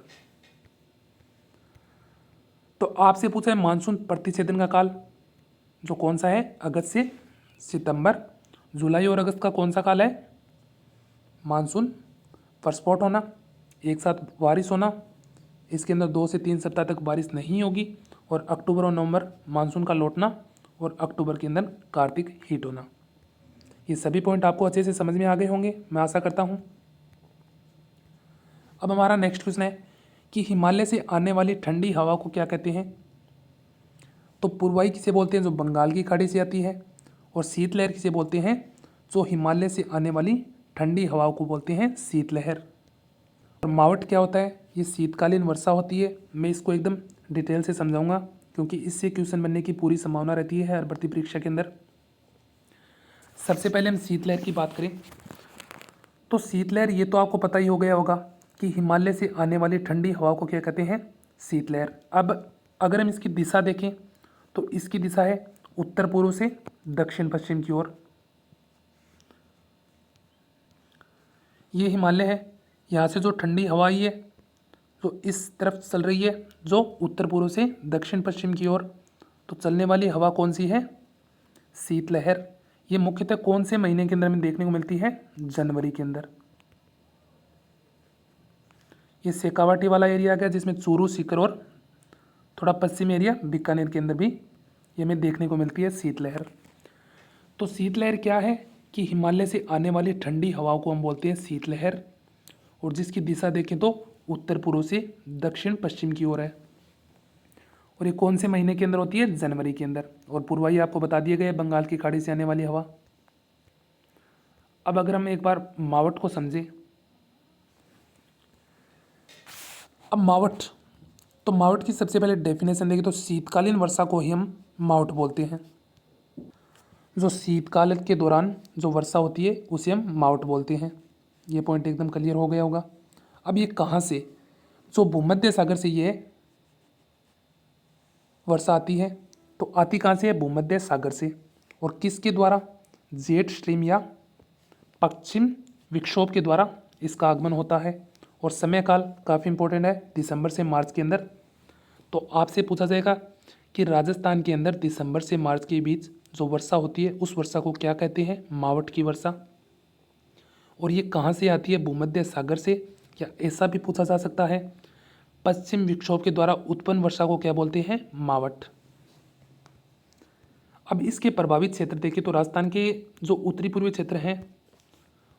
तो आपसे पूछा है मानसून प्रतिछेदन का काल जो कौन सा है, अगस्त से सितंबर। जुलाई और अगस्त का कौन सा काल है, मानसून प्रस्फोट होना, एक साथ बारिश होना, इसके अंदर 2 से 3 सप्ताह तक बारिश नहीं होगी। और अक्टूबर और नवंबर मानसून का लौटना, और अक्टूबर के अंदर कार्तिक हीट होना। ये सभी पॉइंट आपको अच्छे से समझ में आ गए होंगे, मैं आशा करता हूँ। अब हमारा नेक्स्ट क्वेश्चन है कि हिमालय से आने वाली ठंडी हवा को क्या कहते हैं। तो पूर्वाई किसे बोलते हैं, जो बंगाल की खाड़ी से आती है। और शीतलहर किसे बोलते हैं, जो हिमालय से आने वाली ठंडी हवाओं को बोलते हैं शीतलहर। और मावट क्या होता है, ये शीतकालीन वर्षा होती है। मैं इसको एकदम डिटेल से समझाऊंगा, क्योंकि इससे क्वेश्चन बनने की पूरी संभावना रहती है हर भर्ती परीक्षा के अंदर। सबसे पहले हम शीतलहर की बात करें, तो शीतलहर ये तो आपको पता ही हो गया होगा कि हिमालय से आने वाली ठंडी हवा को क्या कहते हैं, शीतलहर। अब अगर हम इसकी दिशा देखें तो इसकी दिशा है उत्तर पूर्व से दक्षिण पश्चिम की ओर। ये हिमालय है, यहाँ से जो ठंडी हवा आई है जो इस तरफ चल रही है, जो उत्तर पूर्व से दक्षिण पश्चिम की ओर। तो चलने वाली हवा कौन सी है, शीतलहर। ये मुख्यतः कौन से महीने के अंदर में देखने को मिलती है, जनवरी के अंदर। ये शेखावाटी वाला एरिया आ गया, जिसमें चूरू, सीकर और थोड़ा पश्चिमी एरिया बीकानेर के अंदर भी ये हमें देखने को मिलती है शीतलहर। तो शीतलहर क्या है, कि हिमालय से आने वाली ठंडी हवाओं को हम बोलते हैं शीतलहर। और जिसकी दिशा देखें तो उत्तर पूर्व से दक्षिण पश्चिम की ओर है। और ये कौन से महीने के अंदर होती है, जनवरी के अंदर। और पूर्वाई आपको बता दिए गए, बंगाल की खाड़ी से आने वाली हवा। अब अगर हम एक बार मावट को समझें, अब मावट, तो मावट की सबसे पहले डेफिनेशन देखें तो शीतकालीन वर्षा को ही हम मावट बोलते हैं। जो शीतकाल के दौरान जो वर्षा होती है उसे हम मावट बोलते हैं। ये पॉइंट एकदम क्लियर हो गया होगा। अब ये कहाँ से, जो भूमध्य सागर से ये वर्षा आती है, तो आती कहाँ से है, भूमध्य सागर से। और किसके द्वारा, जेट स्ट्रीम या पश्चिम विक्षोभ के द्वारा इसका आगमन होता है। और समय काल काफ़ी इंपॉर्टेंट है, दिसंबर से मार्च के अंदर। तो आपसे पूछा जाएगा कि राजस्थान के अंदर दिसंबर से मार्च के बीच जो वर्षा होती है उस वर्षा को क्या कहते हैं, मावट की वर्षा। और ये कहाँ से आती है, भूमध्य सागर से। या ऐसा भी पूछा जा सकता है, पश्चिम विक्षोभ के द्वारा उत्पन्न वर्षा को क्या बोलते हैं, मावट। अब इसके प्रभावित क्षेत्र देखें तो राजस्थान के जो उत्तरी पूर्वी क्षेत्र हैं,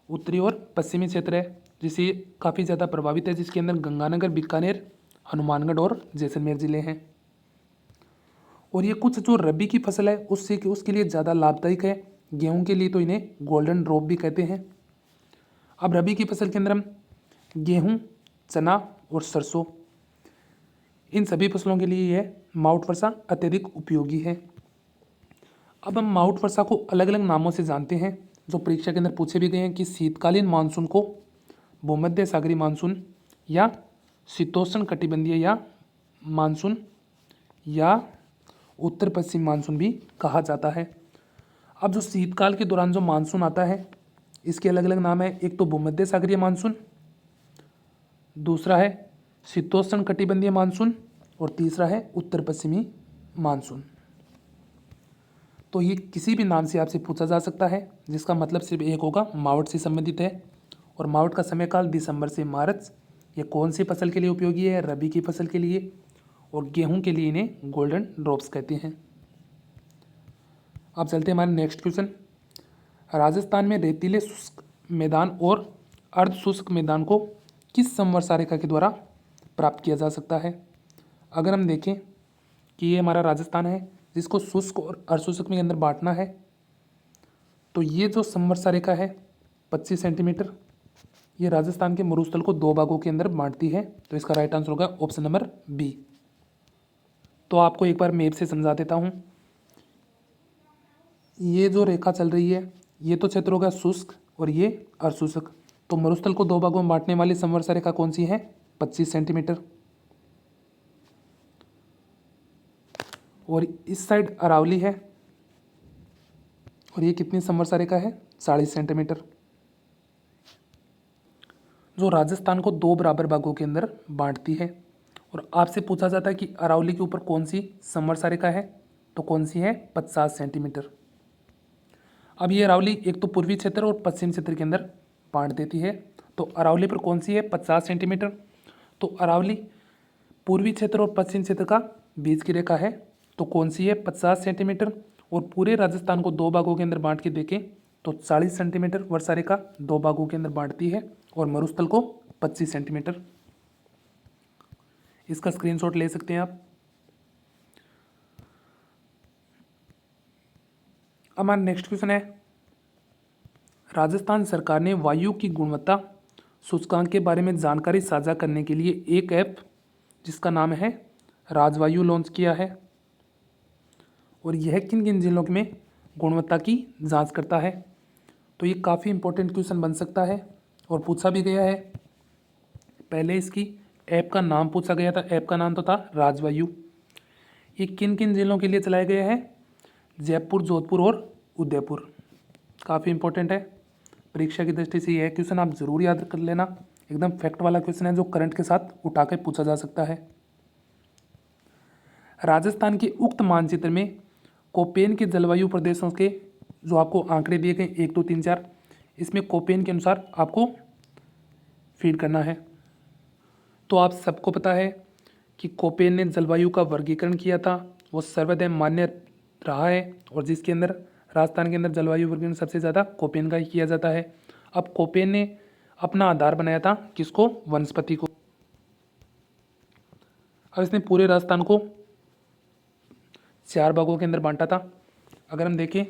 उत्तरी और पश्चिमी क्षेत्र है, जिसे काफ़ी ज़्यादा प्रभावित है, जिसके अंदर गंगानगर, बीकानेर, हनुमानगढ़ और जैसलमेर ज़िले हैं। और ये कुछ जो रबी की फसल है उसके लिए ज़्यादा लाभदायक है। गेहूं के लिए तो इन्हें गोल्डन ड्रॉप भी कहते हैं। अब रबी की फसल के अंदर हम गेहूं, चना और सरसों, इन सभी फसलों के लिए यह मावट वर्षा अत्यधिक उपयोगी है। अब हम मावट वर्षा को अलग अलग नामों से जानते हैं, जो परीक्षा के अंदर पूछे भी गए हैं, कि शीतकालीन मानसून को भूमध्य सागरीय मानसून, या शीतोष्ण कटिबंधीय या मानसून, या उत्तर पश्चिम मानसून भी कहा जाता है। अब जो शीतकाल के दौरान जो मानसून आता है इसके अलग अलग नाम है। एक तो भूमध्य सागरीय मानसून, दूसरा है शीतोष्ण कटिबंधीय मानसून, और तीसरा है उत्तर पश्चिमी मानसून। तो ये किसी भी नाम से आपसे पूछा जा सकता है, जिसका मतलब सिर्फ एक होगा, मावट से संबंधित है। और मावठ का समय काल दिसंबर से मार्च। ये कौन सी फसल के लिए उपयोगी है? रबी की फसल के लिए। और गेहूं के लिए इन्हें गोल्डन ड्रॉप्स कहते हैं। अब चलते हैं हमारे नेक्स्ट क्वेश्चन। राजस्थान में रेतीले शुष्क मैदान और अर्ध शुष्क मैदान को किस संवर्षा रेखा के द्वारा प्राप्त किया जा सकता है? अगर हम देखें कि ये हमारा राजस्थान है जिसको शुष्क और अर्ध शुष्क में अंदर बांटना है, तो ये जो संवर्षा रेखा है 25 सेंटीमीटर, ये राजस्थान के मरुस्थल को 2 भागों के अंदर बांटती है। तो इसका राइट आंसर होगा ऑप्शन नंबर बी। तो आपको एक बार मैप से समझा देता हूँ। ये जो रेखा चल रही है ये तो क्षेत्र होगा शुष्क और ये अर्धशुष्क। तो मरुस्थल को 2 भागों में बांटने वाली संवर्षा रेखा कौन सी है? 25 सेंटीमीटर। और इस साइड अरावली है और ये कितनी संवर्षा रेखा है? 40 सेंटीमीटर। जो राजस्थान को 2 बराबर भागों के अंदर बांटती है। और आपसे पूछा जाता है कि अरावली के ऊपर कौन सी संवर्षा रेखा है, तो कौन सी है? 50 सेंटीमीटर। अब ये अरावली एक तो पूर्वी क्षेत्र और पश्चिम क्षेत्र के अंदर बांट देती है। तो अरावली पर कौन सी है? 50 सेंटीमीटर। तो अरावली पूर्वी क्षेत्र और पश्चिम क्षेत्र का बीच की रेखा है, तो कौन सी है? 50 सेंटीमीटर। और पूरे राजस्थान को 2 भागों के अंदर बांट के देखें तो 40 सेंटीमीटर वर्षा रेखा 2 भागों के अंदर बांटती है और मरुस्थल को 25 सेंटीमीटर। इसका स्क्रीनशॉट ले सकते हैं आप। हमारा नेक्स्ट क्वेश्चन है, राजस्थान सरकार ने वायु की गुणवत्ता सूचकांक के बारे में जानकारी साझा करने के लिए एक ऐप जिसका नाम है राजवायु लॉन्च किया है। और यह किन किन जिलों में गुणवत्ता की जांच करता है? तो ये काफ़ी इंपॉर्टेंट क्वेश्चन बन सकता है और पूछा भी गया है। पहले इसकी ऐप का नाम पूछा गया था, ऐप का नाम तो था राजवायु। ये किन किन जिलों के लिए चलाया गया है? जयपुर, जोधपुर और उदयपुर। काफ़ी इंपॉर्टेंट है, परीक्षा की दृष्टि से यह क्वेश्चन आप ज़रूर याद कर लेना। एकदम फैक्ट वाला क्वेश्चन है जो करंट के साथ उठा कर पूछा जा सकता है। राजस्थान के उक्त मानचित्र में कोपेन के जलवायु प्रदेशों के जो आपको आंकड़े दिए गए 1, 2, 3, 4, इसमें कोपेन के अनुसार आपको फीड करना है। तो आप सबको पता है कि कोपेन ने जलवायु का वर्गीकरण किया था, वो सर्वोदय मान्य रहा है और जिसके अंदर राजस्थान के अंदर जलवायु वर्गीकरण सबसे ज़्यादा कोपेन का ही किया जाता है। अब कोपेन ने अपना आधार बनाया था किसको? वनस्पति को। अब इसने पूरे राजस्थान को 4 भागों के अंदर बांटा था। अगर हम देखें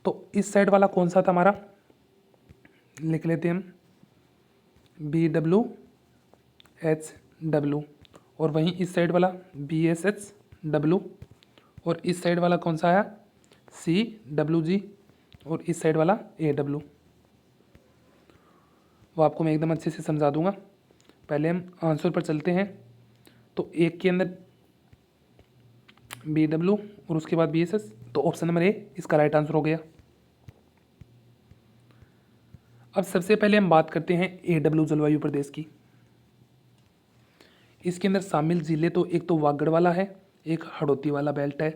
तो इस साइड वाला कौन सा था हमारा? लिख लेते हैं हम BWHW। और वहीं इस साइड वाला BSHW। और इस साइड वाला कौन सा है? CWG। और इस साइड वाला AW। वो आपको मैं एकदम अच्छे से समझा दूंगा। पहले हम आंसर पर चलते हैं। तो एक के अंदर BW और उसके बाद BSS, तो ऑप्शन नंबर ए इसका राइट आंसर हो गया। अब सबसे पहले हम बात करते हैं AW जलवायु प्रदेश की। इसके अंदर शामिल जिले तो एक तो वागड़ वाला है, एक हड़ौती वाला बेल्ट है।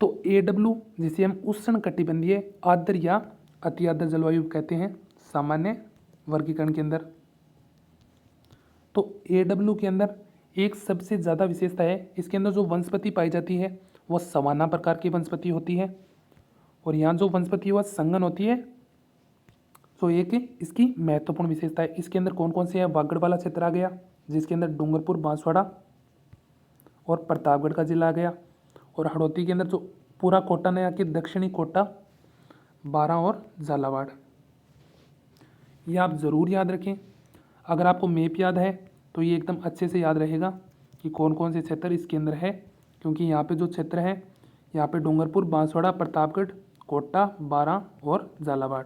तो AW जिसे हम उष्णकटिबंधीय आर्द्र या अति आर्द्र जलवायु कहते हैं सामान्य वर्गीकरण के अंदर। तो AW के अंदर एक सबसे ज़्यादा विशेषता है, इसके अंदर जो वनस्पति पाई जाती है वह सवाना प्रकार की वनस्पति होती है। और यहाँ जो वनस्पति वह संघन होती है। तो एक इसकी महत्वपूर्ण विशेषता है। इसके अंदर कौन कौन से है? वागड़ वाला क्षेत्र आ गया, जिसके अंदर डूंगरपुर, बांसवाड़ा और प्रतापगढ़ का जिला आ गया। और हड़ौती के अंदर जो पूरा कोटा नया के दक्षिणी कोटा, बारां और झालावाड़। ये आप ज़रूर याद रखें। अगर आपको मैप याद है तो ये एकदम अच्छे से याद रहेगा कि कौन कौन से क्षेत्र इसके अंदर है, क्योंकि यहाँ पे जो क्षेत्र है यहाँ पे डूंगरपुर, बांसवाड़ा, प्रतापगढ़, कोटा, बारां और झालावाड़,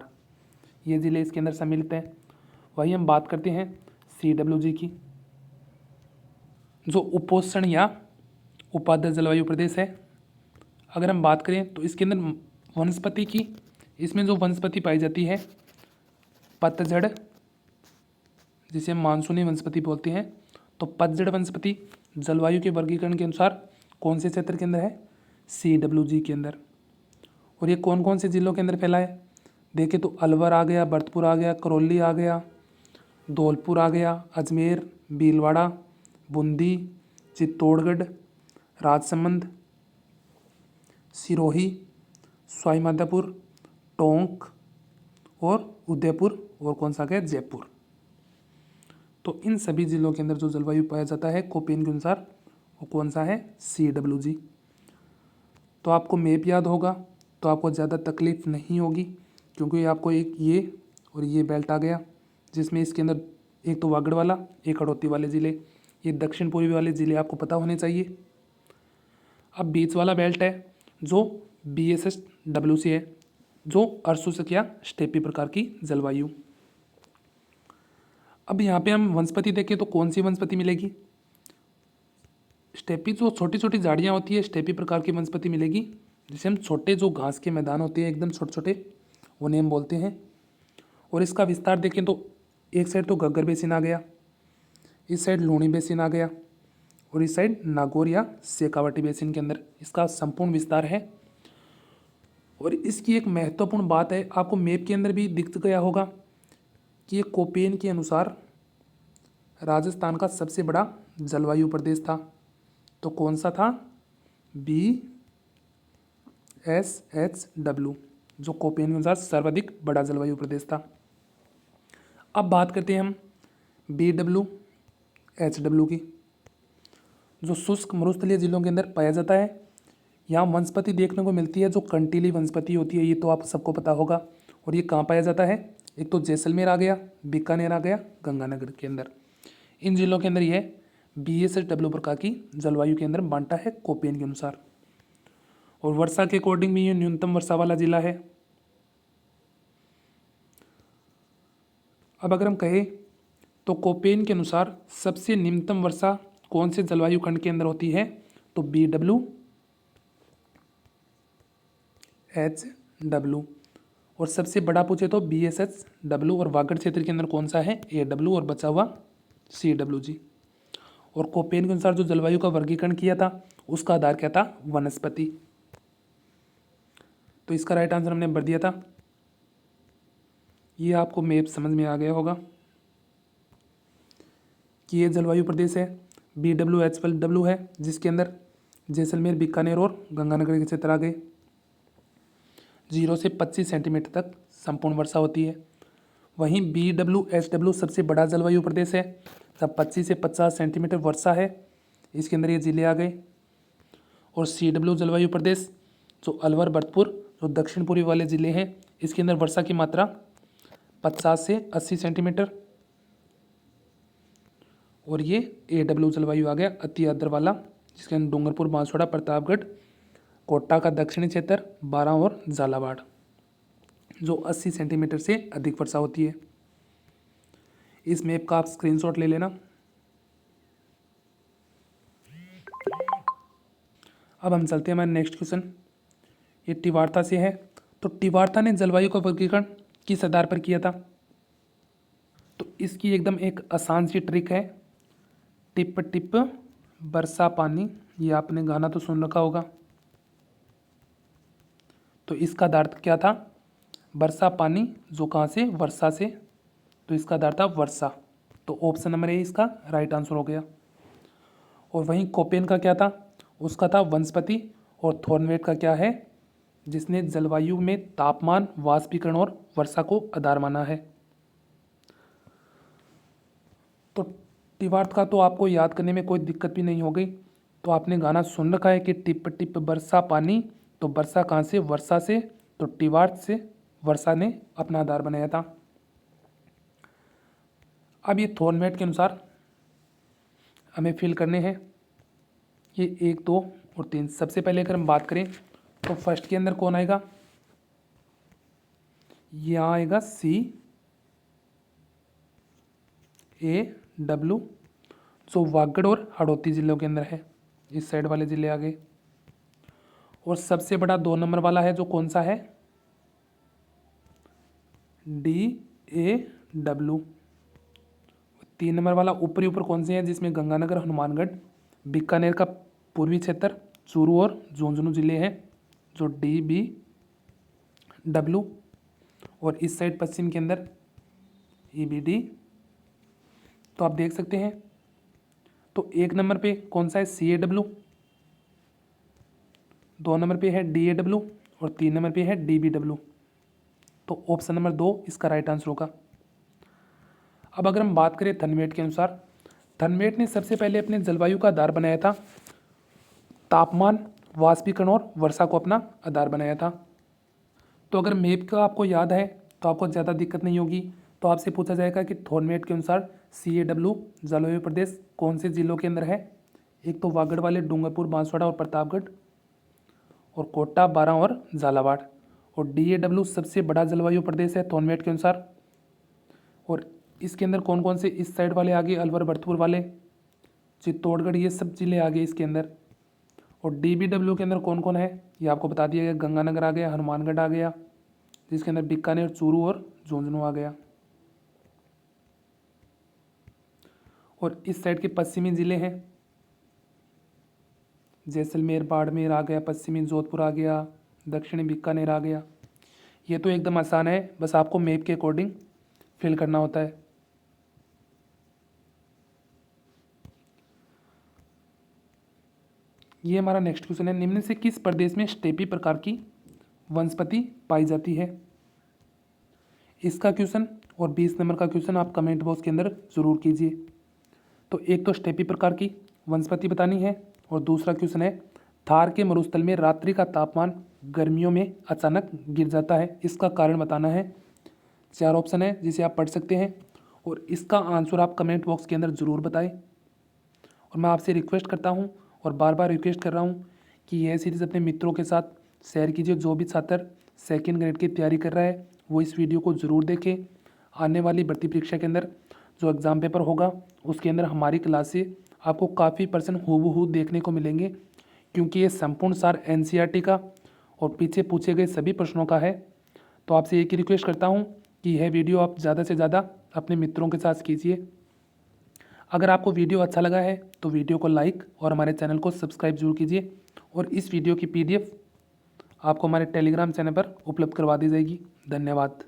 ये ज़िले इसके अंदर सम्मिलित हैं। वही हम बात करते हैं CWG की, जो उपोष्ण या उपाध्य जलवायु प्रदेश है। अगर हम बात करें तो इसके अंदर वनस्पति की, इसमें जो वनस्पति पाई जाती है पतझड़, जिसे हम मानसूनी वनस्पति बोलते हैं। तो पतझड़ वनस्पति जलवायु के वर्गीकरण के अनुसार कौन से क्षेत्र के अंदर है? CWG के अंदर। और ये कौन कौन से जिलों के अंदर फैला है? देखें तो अलवर आ गया, भरतपुर आ गया, करौली आ गया, धौलपुर आ गया, अजमेर, भीलवाड़ा, बूंदी, चित्तौड़गढ़, राजसमंद, सिरोही, सवाई माधोपुर, टोंक और उदयपुर, और कौन सा गया, जयपुर। तो इन सभी जिलों के अंदर जो जलवायु पाया जाता है कोपेन के अनुसार वो कौन सा है, CWG। तो आपको मैप याद होगा तो आपको ज़्यादा तकलीफ नहीं होगी, क्योंकि आपको एक ये और ये बेल्ट आ गया, जिसमें इसके अंदर एक तो वागड़ वाला, एक हड़ौती वाले ज़िले, ये दक्षिण पूर्वी वाले ज़िले आपको पता होने चाहिए। अब बीच वाला बेल्ट है जो BSSWC है, जो अर्धशुष्क या स्टेपी प्रकार की जलवायु। अब यहाँ पे हम वनस्पति देखें तो कौन सी वनस्पति मिलेगी, स्टेपी, जो छोटी छोटी झाड़ियाँ होती है स्टेपी प्रकार की वनस्पति मिलेगी, जिसे हम छोटे जो घास के मैदान होते हैं एकदम छोटे छोटे, उन्हें हम बोलते हैं। और इसका विस्तार देखें तो एक साइड तो घग्गर बेसिन आ गया, इस साइड लूणी बेसिन आ गया, और इस साइड नागौर या शेखावाटी बेसिन के अंदर इसका संपूर्ण विस्तार है। और इसकी एक महत्वपूर्ण बात है, आपको मैप के अंदर भी दिख गया होगा कि ये कोपेन के अनुसार राजस्थान का सबसे बड़ा जलवायु प्रदेश था। तो कौन सा था, BSHW, जो कोपेन के अनुसार सर्वाधिक बड़ा जलवायु प्रदेश था। अब बात करते हैं हम BWHW की, जो शुष्क मरुस्थलीय जिलों के अंदर पाया जाता है। यहाँ वनस्पति देखने को मिलती है जो कंटीली वनस्पति होती है, ये तो आप सबको पता होगा। और ये कहाँ पाया जाता है, एक तो जैसलमेर आ गया, बीकानेर आ गया, गंगानगर के अंदर। इन जिलों के अंदर यह BSHW प्रकार की जलवायु के अंदर बांटा है कोपेन के अनुसार। और वर्षा के अकॉर्डिंग भी ये न्यूनतम वर्षा वाला जिला है। अब अगर हम कहें तो कोपेन के अनुसार सबसे निम्नतम वर्षा कौन से जलवायु खंड के अंदर होती है, तो BWHW। और सबसे बड़ा पूछे तो BSHW, और वागड़ क्षेत्र के अंदर कौन सा है, AW, और बचा हुआ CWG। और कोपेन के अनुसार जो जलवायु का वर्गीकरण किया था उसका आधार क्या था, वनस्पति। तो इसका राइट आंसर हमने भर दिया था। ये आपको मैप समझ में आ गया होगा कि ये जलवायु प्रदेश है BWHW है, जिसके अंदर जैसलमेर, बीकानेर और गंगानगर के क्षेत्र आ गए। 0 से 25 सेंटीमीटर तक संपूर्ण वर्षा होती है। वहीं BWHW सबसे बड़ा जलवायु प्रदेश है, जब 25 से 50 सेंटीमीटर वर्षा है, इसके अंदर ये जिले आ गए। और CW जलवायु प्रदेश जो अलवर, भरतपुर, जो दक्षिण पूर्वी वाले ज़िले हैं, इसके अंदर वर्षा की मात्रा 50 से 80 सेंटीमीटर। और ये AW जलवायु आ गया, अति आर्द्र वाला, जिसके अंदर डूंगरपुर, बांसवाड़ा, प्रतापगढ़, कोटा का दक्षिणी क्षेत्र, 12 और झालावाड़, जो 80 सेंटीमीटर से अधिक वर्षा होती है। इस मैप का आप स्क्रीनशॉट ले लेना। अब हम चलते हैं हमारे नेक्स्ट क्वेश्चन, ये टिवार्था से है। तो टिवार्था ने जलवायु का वर्गीकरण किस आधार पर किया था, तो इसकी एकदम एक आसान सी ट्रिक है, टिप टिप बरसा पानी। ये आपने गाना तो सुन रखा होगा। तो इसका आधार क्या था, बरसा पानी, जो कहाँ से, वर्षा से, तो इसका आधार था वर्षा। तो ऑप्शन नंबर ए इसका राइट आंसर हो गया। और वहीं कोपेन का क्या था, उसका था वनस्पति। और थॉर्नवेट का क्या है, जिसने जलवायु में तापमान, वाष्पीकरण और वर्षा को आधार माना है। तो टिवार्थ का तो आपको याद करने में कोई दिक्कत भी नहीं हो गई। तो आपने गाना सुन रखा है कि टिप टिप बरसा पानी, तो वर्षा कहाँ से, वर्षा से, तो टिवार्थ से वर्षा ने अपना आधार बनाया था। अब ये थॉर्नवेट के अनुसार हमें फिल करने हैं ये 1, 2 और 3। सबसे पहले अगर हम बात करें तो फर्स्ट के अंदर कौन आएगा, यहाँ आएगा CAW, जो वागड़ और हड़ौती जिलों के अंदर है, इस साइड वाले जिले आ गए। और सबसे बड़ा 2 नंबर वाला है जो कौन सा है, DAW। 3 नंबर वाला ऊपरी ऊपर कौन से हैं, जिसमें गंगानगर, हनुमानगढ़, बीकानेर का पूर्वी क्षेत्र, चूरू और झुंझुनू जिले हैं, जो DBW। और इस साइड पश्चिम के अंदर EBD। तो आप देख सकते हैं, तो 1 नंबर पे कौन सा है, CAW, 2 नंबर पे है DAW और 3 नंबर पे है DBW। तो ऑप्शन नंबर 2 इसका राइट आंसर होगा। अब अगर हम बात करें थनमेट के अनुसार, थनमेट ने सबसे पहले अपने जलवायु का आधार बनाया था, तापमान, वाष्पीकरण और वर्षा को अपना आधार बनाया था। तो अगर मैप का आपको याद है तो आपको ज़्यादा दिक्कत नहीं होगी। तो आपसे पूछा जाएगा कि थॉर्नमेट के अनुसार CAW जलवायु प्रदेश कौन से जिलों के अंदर है। एक तो वागड़ वाले, डूंगरपुर, बांसवाड़ा और प्रतापगढ़, और कोटा, बारां और झालावाड़। और DAW सबसे बड़ा जलवायु प्रदेश है थॉर्नमेट के अनुसार। और इसके अंदर कौन कौन से इस साइड वाले आगे, अलवर, भरतपुर वाले, चित्तौड़गढ़, ये सब जिले आ गए इसके अंदर। और DBW के अंदर कौन कौन है ये आपको बता दिया गया, गंगानगर आ गया, हनुमानगढ़ आ गया, जिसके अंदर बीकानेर, चूरू और झुंझुनू आ गया। और इस साइड के पश्चिमी जिले हैं, जैसलमेर, बाड़मेर आ गया, पश्चिमी जोधपुर आ गया, दक्षिणी बीकानेर आ गया। ये तो एकदम आसान है, बस आपको मैप के अकॉर्डिंग फिल करना होता है। ये हमारा नेक्स्ट क्वेश्चन है, निम्न से किस प्रदेश में स्टेपी प्रकार की वनस्पति पाई जाती है। इसका क्वेश्चन और 20 नंबर का क्वेश्चन आप कमेंट बॉक्स के अंदर ज़रूर कीजिए। तो एक तो स्टेपी प्रकार की वनस्पति बतानी है, और दूसरा क्वेश्चन है, थार के मरुस्थल में रात्रि का तापमान गर्मियों में अचानक गिर जाता है, इसका कारण बताना है। 4 ऑप्शन है जिसे आप पढ़ सकते हैं, और इसका आंसर आप कमेंट बॉक्स के अंदर ज़रूर बताएं। और मैं आपसे रिक्वेस्ट करता हूं और बार बार रिक्वेस्ट कर रहा हूं कि यह सीरीज़ अपने मित्रों के साथ शेयर कीजिए। जो भी छात्र सेकंड ग्रेड की तैयारी कर रहा है वो इस वीडियो को ज़रूर देखें। आने वाली भर्ती परीक्षा के अंदर जो एग्ज़ाम पेपर होगा उसके अंदर हमारी क्लास से आपको काफ़ी % हूबहू देखने को मिलेंगे, क्योंकि ये संपूर्ण सार NCERT का और पीछे पूछे गए सभी प्रश्नों का है। तो आपसे एक ही रिक्वेस्ट करता हूँ कि यह वीडियो आप ज़्यादा से ज़्यादा अपने मित्रों के साथ कीजिए। अगर आपको वीडियो अच्छा लगा है तो वीडियो को लाइक और हमारे चैनल को सब्सक्राइब जरूर कीजिए। और इस वीडियो की PDF आपको हमारे टेलीग्राम चैनल पर उपलब्ध करवा दी जाएगी। धन्यवाद।